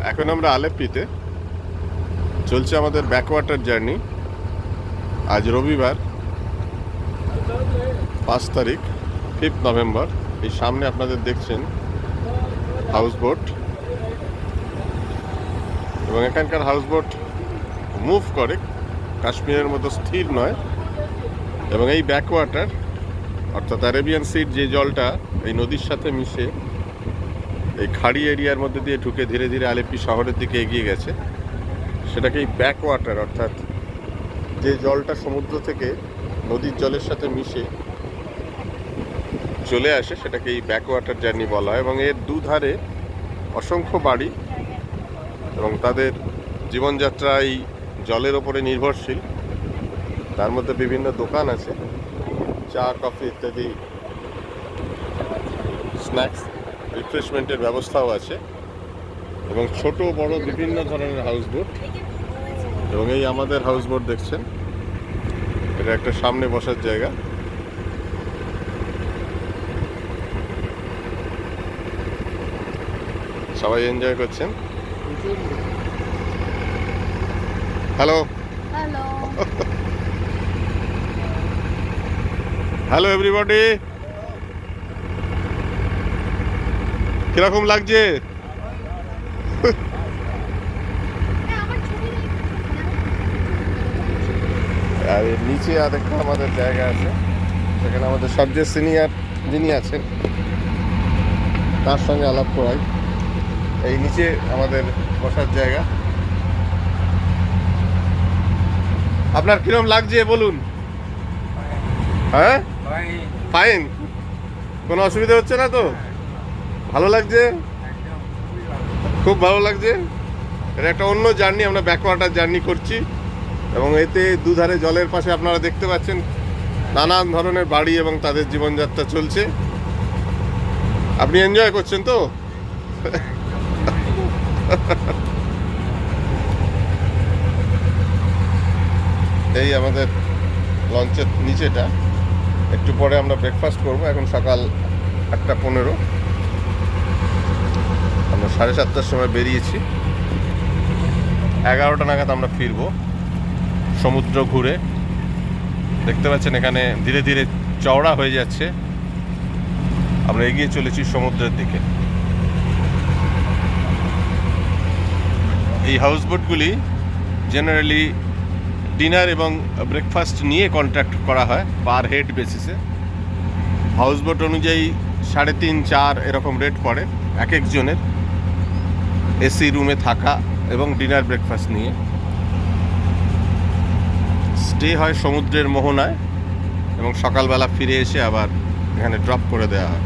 এখন আমরা আলেপ্পিতে চলছে আমাদের ব্যাকওয়াটার জার্নি। আজ রবিবার 5 তারিখ 5 নভেম্বর। এই সামনে আপনাদের দেখছেন হাউস বোট, এবং এখানকার হাউস বোট মুভ করে, কাশ্মীরের মতো স্থির নয়। এবং এই ব্যাকওয়াটার অর্থাৎ অ্যারেবিয়ান সির যে জলটা এই নদীর সাথে মিশে এই খাড়ি এরিয়ার মধ্যে দিয়ে ঢুকে ধীরে ধীরে আলেপ্পি শহরের দিকে এগিয়ে গেছে, সেটাকেই ব্যাকওয়াটার অর্থাৎ যে জলটা সমুদ্র থেকে নদীর জলের সাথে মিশে চলে আসে সেটাকে এই ব্যাকওয়াটার জার্নি বলা হয়। এবং এর দুধারে অসংখ্য বাড়ি এবং তাদের জীবনযাত্রা এই জলের ওপরে নির্ভরশীল। তার মধ্যে বিভিন্ন দোকান আছে, চা কফি ইত্যাদি স্ন্যাক্স রিফ্রেশমেন্টের ব্যবস্থাও আছে, এবং ছোট বড় বিভিন্ন ধরনের হাউস বোট। এবং এই আমাদের হাউস বোট দেখছেন, এটা একটা সামনে বসার জায়গা। সবাই এনজয় করছেন। হ্যালো হ্যালো হ্যালো এভরিবডি, কিরকম লাগছে? আর এর নিচে আরেকটা আমাদের জায়গা আছে, সেখানে আমাদের সবচেয়ে সিনিয়র যিনি আছেন তার সঙ্গে আলাপ করাই। এই নিচে আমাদের বসার জায়গা। আপনার কিরকম লাগছে বলুন? হ্যাঁ, ফাইন, কোনো অসুবিধা হচ্ছে না তো? ভালো লাগছে, খুব ভালো লাগছে। এটা একটা অন্য জার্নি, আমরা ব্যাকওয়াটার জার্নি করছি। এবং এতে দুধারে জলের পাশে আপনারা দেখতে পাচ্ছেন নানান ধরনের বাড়ি এবং তাদের জীবনযাত্রা চলছে। আপনি এনজয় করছেন তো? এই আমাদের লঞ্চের নিচেটা, একটু পরে আমরা ব্রেকফাস্ট করব। এখন সকাল 8:15, আমরা 7:30টার সময় বেরিয়েছি। 11টা নাগাদ আমরা ফিরবো সমুদ্র ঘুরে। দেখতে পাচ্ছেন এখানে ধীরে ধীরে চওড়া হয়ে যাচ্ছে, আমরা এগিয়ে চলেছি সমুদ্রের দিকে। এই হাউসবোটগুলি জেনারেলি ডিনার এবং ব্রেকফাস্ট নিয়ে কন্ট্রাক্ট করা হয় পার হেড বেসিসে। হাউসবোট অনুযায়ী 3.5-4 এরকম রেট পড়ে এক একজনের, এসি রুমে থাকা এবং ডিনার ব্রেকফাস্ট নিয়ে। স্টে হয় সমুদ্রের মোহনায় এবং সকালবেলা ফিরে এসে আবার এখানে ড্রপ করে দেওয়া হয়।